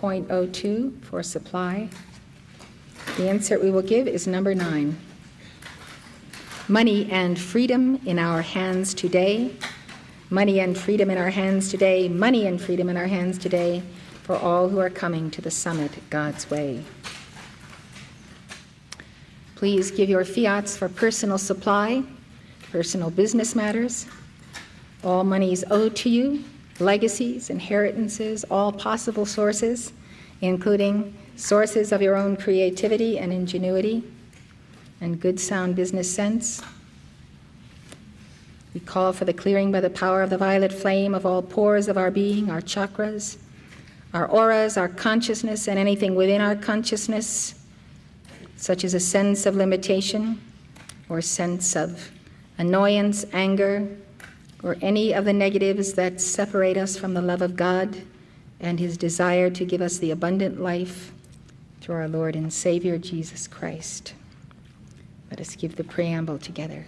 6.02 for supply. The insert we will give is number 9. Money and freedom in our hands today. Money and freedom in our hands today. Money and freedom in our hands today for all who are coming to the summit God's way. Please give your fiats for personal supply, personal business matters. All monies owed to you, legacies, inheritances, all possible sources, including sources of your own creativity and ingenuity and good sound business sense. We call for the clearing by the power of the violet flame of all pores of our being, our chakras, our auras, our consciousness, and anything within our consciousness, such as a sense of limitation or sense of annoyance, anger, or any of the negatives that separate us from the love of God and his desire to give us the abundant life through our Lord and Savior, Jesus Christ. Let us give the preamble together.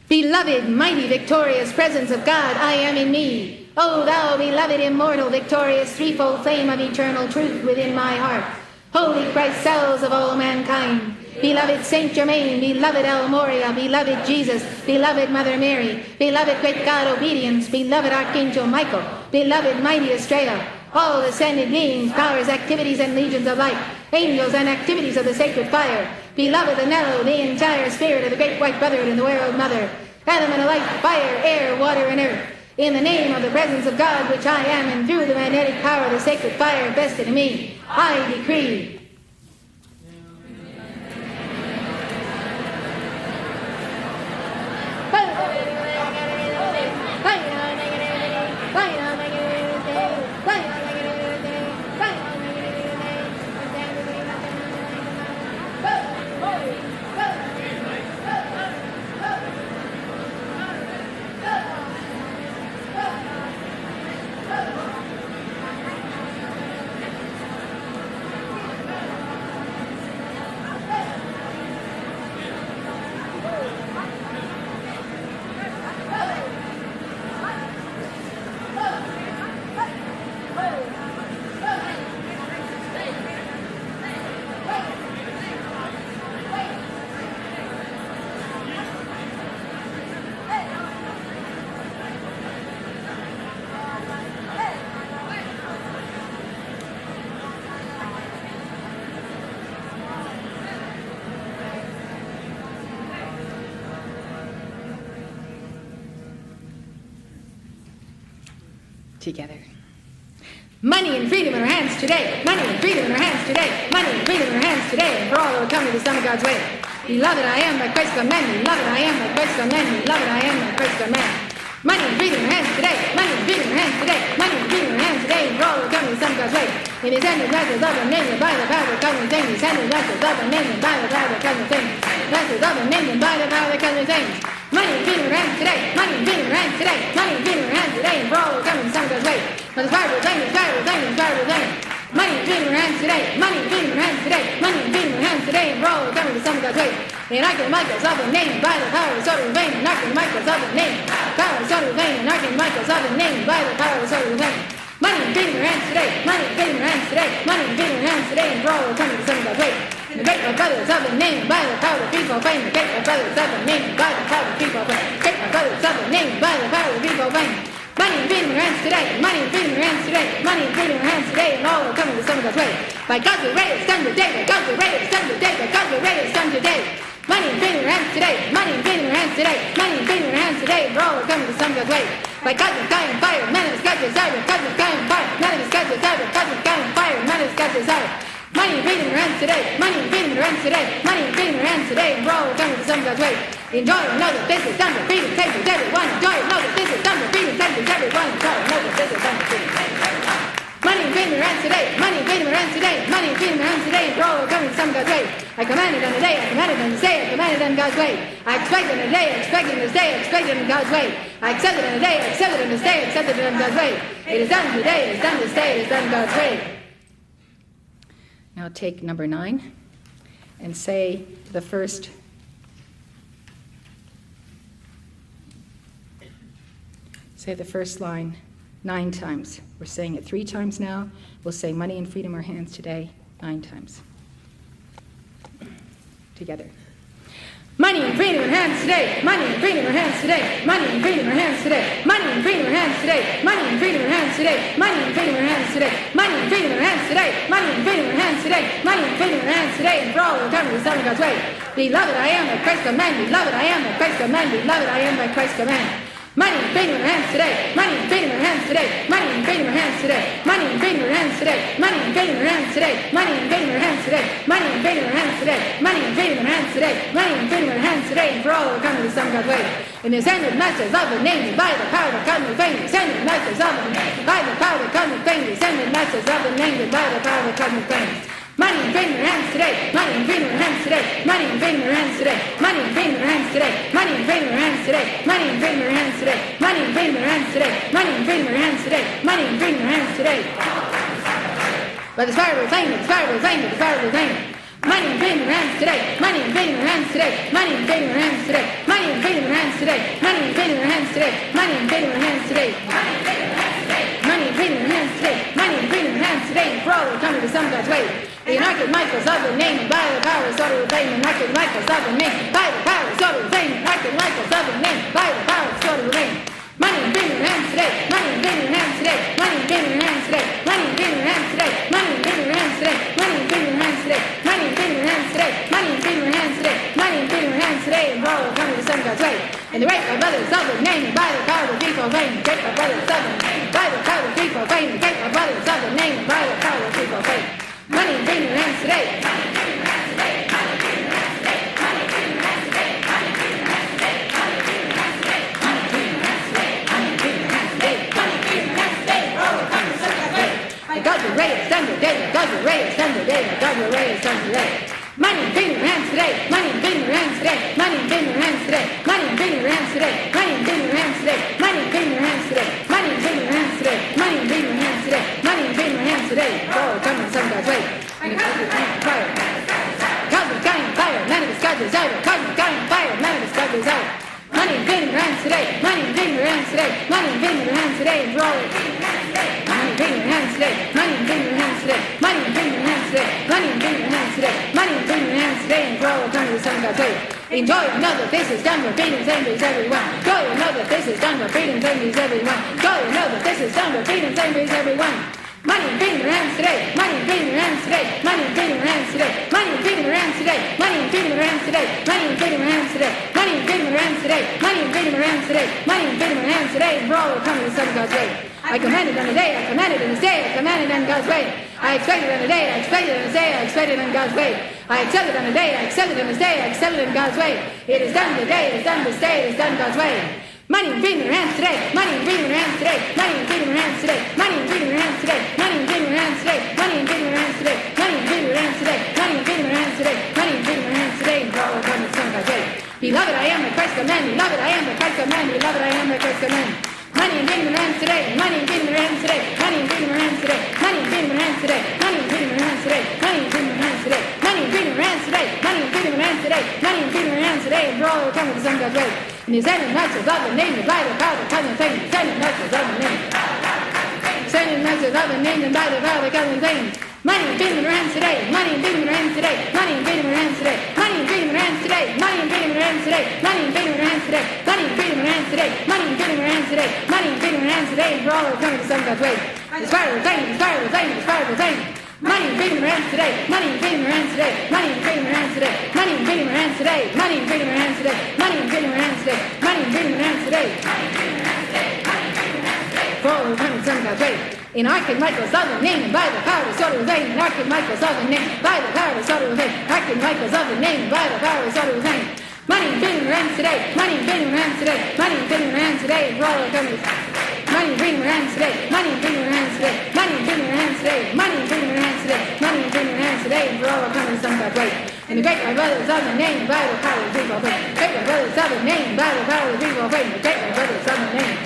Beloved, mighty, victorious presence of God, I am in me. O thou beloved, immortal, victorious, threefold flame of eternal truth within my heart. Holy Christ cells of all mankind. Beloved Saint Germain, beloved El Moria, beloved Jesus, beloved Mother Mary, beloved great God Obedience, beloved Archangel Michael, beloved mighty Estrella, all ascended beings, powers, activities, and legions of light, angels and activities of the sacred fire, beloved Anello, the entire spirit of the great white brotherhood and the world mother, element of light, fire, air, water, and earth, in the name of the presence of God, which I am, and through the magnetic power of the sacred fire vested in me, I decree. Together. Money and freedom in our hands today. Money and freedom in our hands today. Money and freedom in our hands today. And for all who are coming to the summit God's way. Beloved, I am by Christ of men. Beloved, I am by Christ of men. Beloved, I am by Christ of men. Money and freedom in our hands today. Money and freedom in our hands today. Money and freedom in our hands today. And for all who are coming to the summit God's way. It is ended, blessed of the name, by the power of the covenant things. It is ended, blessed of the name, by the power of the covenant things. Blessed of the name, by the power of the covenant things. Money and freedom in our hands today. Money and freedom in our hands today. Money and freedom in our hands today. And for all who are coming to the summit God's way. For the power of the thing, the power of the thing, the power of the thing. Money and freedom in our hands today. Money and freedom in our hands today. Money and freedom in our hands today. And for all who are coming to the summit God's way. And Archangels of the name, by the power of the sword of the vein. And Archangels of the name, power of the sword of the vein. And Archangels of the name, by the power of the sword of the vein. Money and freedom in our hands today. Money and freedom in our hands today. Money and freedom in our hands today. And for all who are coming to the summit God's way. The great brothers of the name, by the power of the people fame. The great brothers of the name, by the power of the people fame. Great brothers of the name, by the power of the people fame. Money and freedom in our hands today. Money and freedom in our hands today. Money and freedom in our hands today. And all are coming to the summit God's way. By God's way, it's done today. By God's way, it's done today. By God's way, it's done today. Money and freedom in our hands today. Money and freedom in our hands today. Money and freedom in our hands today. And all are coming to the summit God's way. By God's sky and fire, man of God's desire. God's sky and fire, man of God's desire. God's sky and fire, man of God's desire. Money and freedom in our hands today. Money and freedom in our hands today. Money and freedom in our hands today. And we're all coming to the summit God's way. Enjoy and know that this is done for freedom. Take it, everyone. Enjoy and know that this is done for freedom. Take it, everyone. Enjoy and know that this is done for freedom. Money and freedom in our hands today. Money and freedom in our hands today. Money and freedom in our hands today. And we're all coming to the summit God's way. I commanded on the day. I commanded on this day. I commanded on God's way. I expected on the day. I expected on this day. I expected on God's way. I accepted on the day. I accepted on this day. I accepted on God's way. It is done today. It is done this day. It is done God's way. Now take number 9 and say the first line 9 times. We're saying it 3 times now. We'll say money and freedom in our hands today 9 times. Together. Money and freedom in our hands today. Money and freedom in our hands today. Money and freedom in our hands today. Money and freedom in our hands today. Money and freedom in our hands today. Money and freedom in our hands today. Money and freedom in our hands today. Money and freedom in our hands today. Money and freedom in our hands today. And for all who come to the Son of God's way. Beloved, I am by Christ's command. Beloved, I am by Christ's command. Beloved, I am by Christ's command. Money and freedom in our hands today. Money and freedom in our hands today. Money and freedom in our hands today. Money and freedom in our hands today. Money and freedom in our hands today. Money and freedom in our hands today. Money and freedom in our hands today. Money and freedom in our hands today. Money and freedom in our hands today. And for all who come to the Son of God's way. In the ascended masters of the name, by the power that comes with fame, ascended masters of the name, by the power that comes with fame, ascended masters of the name, by the power that comes with fame. Money and freedom in our hands today. Money and freedom in our hands today. Money and freedom in our hands today. Money and freedom in our hands today. Money and freedom in our hands today. Money and freedom in our hands today. Money and freedom in our hands today. Money and freedom in our hands today. Money and freedom in our hands today. By the Spirit of the Spirit of the Spirit of the Money and freedom in our hands today. Money and freedom in our hands today. Money and freedom in our hands today. Money and freedom in our hands today. Money and freedom in our hands today. Money and freedom in our hands today. Money and freedom in our hands today. Money and freedom in our hands today. For all who come to the Son of God's way. The Archmichael's of the name, by the power, sort of the fame, and Archmichael's of the name, by the power, sort of the fame, and Archmichael's of the name, by the power, sort of the fame. Money and freedom in our hands today. Money and freedom in our hands today. Money and freedom in our hands today. Money and freedom in our hands today. Money and freedom in our hands today. Money and freedom in our hands today. Money and freedom in our hands today. Money and freedom in our hands today. Money and freedom in our hands today. And for all who come to the Son of God's way. And the right my brothers of the name, and by the power of people fame, take my brothers of the name, by the power of people fame, and take my brothers of the name, and by the power of people fame. Money and freedom in our hands today. Money and freedom in our hands today. Money and freedom in our hands today. Money and freedom in our hands today. Money and freedom in our hands today. Money and freedom in our hands today. Money and freedom in our hands today. Money and freedom in our hands today. Money and freedom in our hands today. For all who come to the Son of God's way. God will raise Sunday day. God will raise Sunday day. God will raise Sunday day. Money and freedom in our hands today. Money and freedom in our hands today. Money and freedom in our hands today. Money and freedom in our hands today. Money and freedom in our hands today. Money and freedom in our hands today. Money and freedom in our hands today. Money and freedom in our hands today. Money and freedom in our hands today. Oh, come on, some God's way. Fire. Cosmic kind of fire. None of his God's desire. Cosmic kind of fire. None of his God's desire. Money and freedom in our hands today. Money and freedom in our hands today. Money and freedom in our hands today. And roll it. Money and freedom in our hands today. Money and freedom in our hands today. Money and freedom in our hands today. Money and freedom in our hands today. Money and freedom in our hands today. And roll it. Come to the Son of God's way. Enjoy and know that this is done for freedom's enemies, everyone. Enjoy and know that this is done for freedom's enemies, everyone. Enjoy and know that this is done for freedom's enemies, everyone. Money and freedom in our hands today. Money and freedom in our hands today. Money and freedom in our hands today. Money and freedom in our hands today. Money and freedom in our hands today. Money and freedom in our hands today. Money and freedom in our hands today. Money and freedom in our hands today. Money and freedom in our hands today. And for all who come to the Son of God's way. I commanded on the day. I commanded in this day. I commanded on God's way. I expected on the day. I expected on this day. I expected on God's way. I accepted on the day. I accepted on this day. I accepted on God's way. It is done today. It is done this day. It is done God's way. Money and freedom in our hands today. Money and freedom in our hands today. Money and freedom in our hands today. Money and freedom in our hands today. Money and freedom in our hands today. Money and freedom in our hands today. Money and freedom in our hands today. Money and freedom in our hands today. Money and freedom in our hands today. And for all who come to the Son of God's way. Beloved, I am the Christ command. Beloved, I am the Christ command. Beloved, I am the Christ command. Money and freedom in our hands today. Money and freedom in our hands today. Money and freedom in our hands today. Money and freedom in our hands today. Money and freedom in our hands today. Money and freedom in our hands today. Money and freedom in our hands today. Money and freedom in our hands today. Money and freedom in our hands today. And for all who come to the Son of God's way. And the ascended masters of the name, and by the power that comes with fame. Ascended masters of the name. Ascended masters of the name, and by the power that comes with fame. Money and freedom in our hands today. Money and freedom in our hands today. Money and freedom in our hands today. Money and freedom in our hands today. Money and freedom in our hands today. Money and freedom in our hands today. Money and freedom in our hands today. Money and freedom in our hands today. Money and freedom in our hands today. And for all who come to the Son of God's way. The Spirit of the fame. The Spirit of the fame. The Spirit of the fame. Money and freedom in our hands today. Money and freedom in our hands today. Money and freedom in our hands today. Money and freedom in our hands today. Money and freedom in our hands today. Money and freedom in our hands today. Money and freedom in our hands today. For all who come to the Son of God's way. In Archmichael's of the name, and by the power of sort of vain. In Archmichael's of the name, by the power of sort of vain. Archmichael's of the name, and by the power of sort of vain. Money and freedom in our hands today. Money and freedom in our hands today. Money and freedom in our hands today. And for all who come to money and freedom in our hands today. Money and freedom in our hands today. Money and freedom in our hands today. Money and freedom in our hands today. Money and freedom in our hands today. And for all who come to the Son of God's way. And the great my brothers of the name, and by the power of the people of faith. Great my brothers of the name, and by the power of the people of faith. The great my brothers of the name.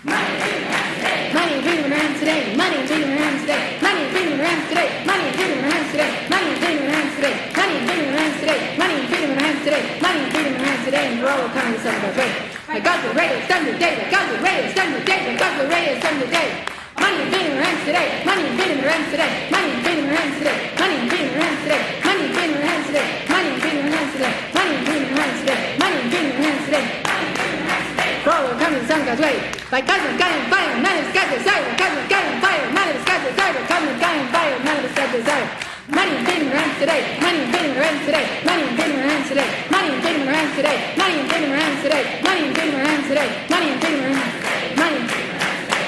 Money and freedom in our hands today. Money and freedom in our hands today. Money and freedom in our hands today. Money and freedom in our hands today. Money and freedom in our hands today. Money and freedom in our hands today. Money and freedom in our hands today. Money and freedom in our hands today. And for all who come to the Son of God's way. Like God's the greatest done today. Like God's the greatest done today. Like God's the greatest done today. Money and freedom in our hands today. Money and freedom in our hands today. Money and freedom in our hands today. Money and freedom in our hands today. Money and freedom in our hands today. Money and freedom in our hands today. Money and freedom in our hands today. Money and freedom in our hands today. For all will come to the sun God's way. By God's sky and fire, none of the sky desire. God's sky and fire, none of the sky desire. God's sky and fire, none of the sky desire. Money and freedom in our hands today. Money and freedom in our hands today. Money and freedom in our hands today. Money and freedom in our hands today. Money and freedom in our hands today. Money and freedom in our hands today. Money and freedom in our hands today.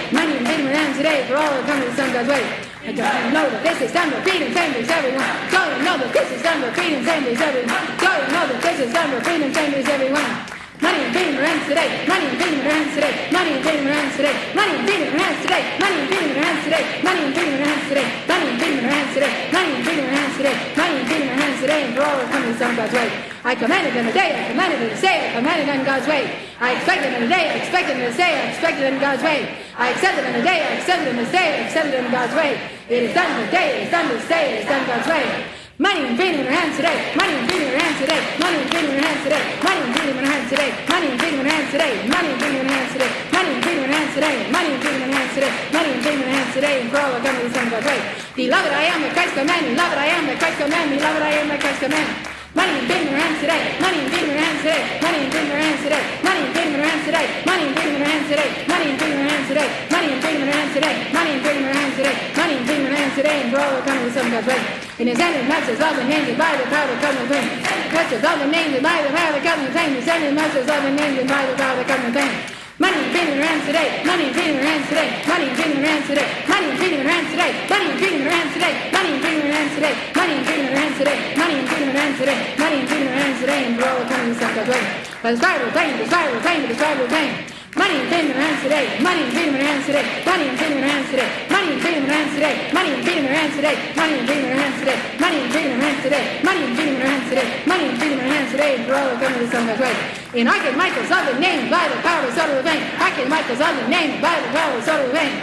Money and freedom in our hands today. For all will come to the sun God's way. I don't know that this is done for freedom, same as everyone. Don't know that this is done for freedom, same as everyone. Don't know that this is done for freedom, same as everyone. Money and freedom in our hands today. Money and freedom in our hands today. Money and freedom in our hands today. Money and freedom in our hands today. Money and freedom in our hands today. Money and freedom in our hands today. Money and freedom in our hands today. Money and freedom in our hands today. Money and freedom in our hands today. And for all will come to the sun God's way. I commanded in the day. I commanded in the day. I commanded in God's way. I expected in the day. I expected in the day. I expected in God's way. I accepted in the day. I accepted in this day. I accepted in God's way. It is done today. It is done this day. It is done God's way. Money and freedom in our hands today. Money and freedom in our hands today. Money and freedom in our hands today. Money and freedom in our hands today. Money and freedom in our hands today. Money and freedom in our hands today. Money and freedom in our hands today. Money and freedom in our hands today. Money and freedom in our hands today. And for all will come to the sun God's way. Beloved, I am the Christ command. Beloved, I am the Christ command. Beloved, I am the Christ command. Money and freedom in our hands today. Money and freedom in our hands today. Money and freedom in our hands today. Money and freedom in our hands today. Money and freedom in our hands today. Money and freedom in our hands today. Money and freedom in our hands today. Money and freedom in our hands today. Money and freedom in our hands today. And for all will come to the sun God's way. In his hand, masters of the names and by the power of covenant fame. Masters of the names and by the power of covenant fame. His hand, masters of the names and by the power of covenant fame. Money and freedom in our hands today. Money and freedom in our hands today. Money and freedom in our hands today. Money and freedom in our hands today. Money and freedom in our hands today. Money and freedom in our hands today. Money and freedom in our hands today. Money and freedom in our hands today. Money and freedom in our hands today. And for all will come to the sun God's way. By the Spirit will claim, the Spirit will claim, the Spirit will claim. Money and freedom in our hands today. Money and freedom in our hands today. Money and freedom in our hands today. Money and freedom in our hands today. Money and freedom in our hands today. Money and freedom in our hands today. Money and freedom in our hands today. Money and freedom in our hands today. Money and freedom in our hands today. And for all will come to the sun God's way. In Archangel of the name by the power of the vein. Archangel of the name by the power of the vein.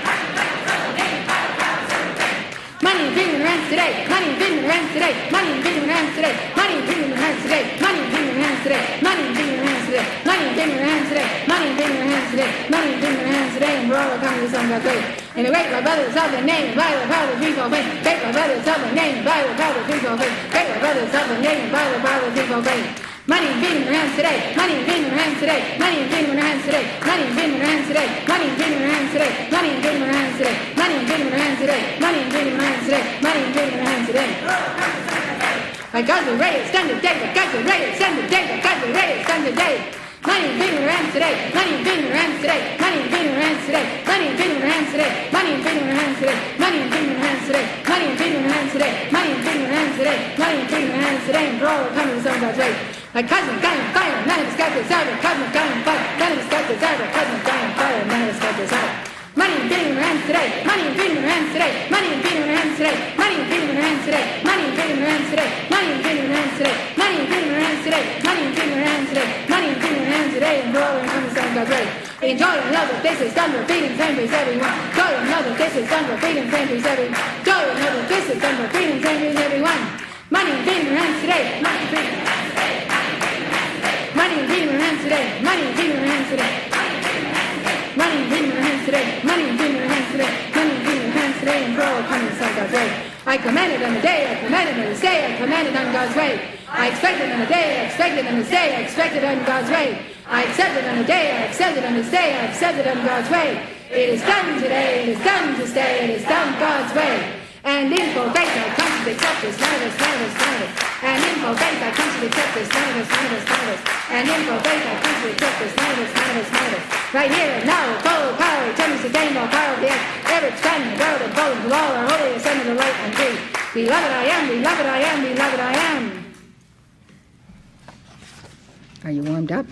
Money and freedom in our hands today. Money and freedom in our hands today. Money and freedom in our hands today. Money and freedom in our hands today. Money and freedom in our hands today. Money and freedom in our hands today. Money and freedom in our hands today. Money and freedom in our hands today. Money and freedom in our hands today. And for all will come to the sun God's way. And the great my brothers of the name by the power of the threefold faith. Great my brothers of the name by the power of the threefold faith. Great my brothers of the name by the power of the threefold faith. Money and freedom in our hands today. Money and freedom in our hands today. Money and freedom in our hands today. Money and freedom in our hands today. Money and freedom in our hands today. Money and freedom in our hands today. Money and freedom in our hands today. Money and freedom in our hands today. Money and freedom in our hands today. By God's the greatest done today. By God's the greatest done today. By God's the greatest done today. Money and freedom in our hands today. Money and freedom in our hands today. Money and freedom in our hands today. Money and freedom in our hands today. Money and freedom in our hands today. Money and freedom in our hands today. Money and freedom in our hands today. Money and freedom in our hands today. Money and freedom in our hands today. And for all will come to the sun God's way. Like cosmic guy and fire, none of the sky desire. Cosmic guy and fire, none of the sky desire. Cosmic guy and fire, none of the sky desire. Money and freedom in our hands today. Money and freedom in our hands today. Money and freedom in our hands today. Money and freedom in our hands today. Money and freedom in our hands today. Money and freedom in our hands today. Money and freedom in our hands today. Money and freedom in our hands today. Money and freedom in our hands today. And for all will come to the sun God's way. Enjoy and know that this is done for freedom, same as everyone. Joy and know that this is done for freedom, same as everyone. Joy and know that this is done for freedom, same as everyone. Money and freedom in our hands today. Money and freedom in our hands today. Money and freedom in our hands today. Money and freedom in our hands today. Money and freedom in our hands today. Money and freedom in our hands today. Money and freedom in our hands today. And for all will come to the sun God's way. I commanded on the day. I commanded on this day. I commanded on God's way. I expected on the day. I expected on this day. I expected on God's way. I accepted on the day. I accepted on this day. I accepted on God's way. It is done today. It is done this day. It is done God's way. And in full faith I come to accept this, notice. And in full faith I come to accept this, notice. And in full faith I come to accept this, notice. Right here and now, full power, eternity, gain all power of the earth. Every time in the world and falling to all our holy ascended the light and free. Beloved I am, beloved I am, beloved I am. Are you warmed up?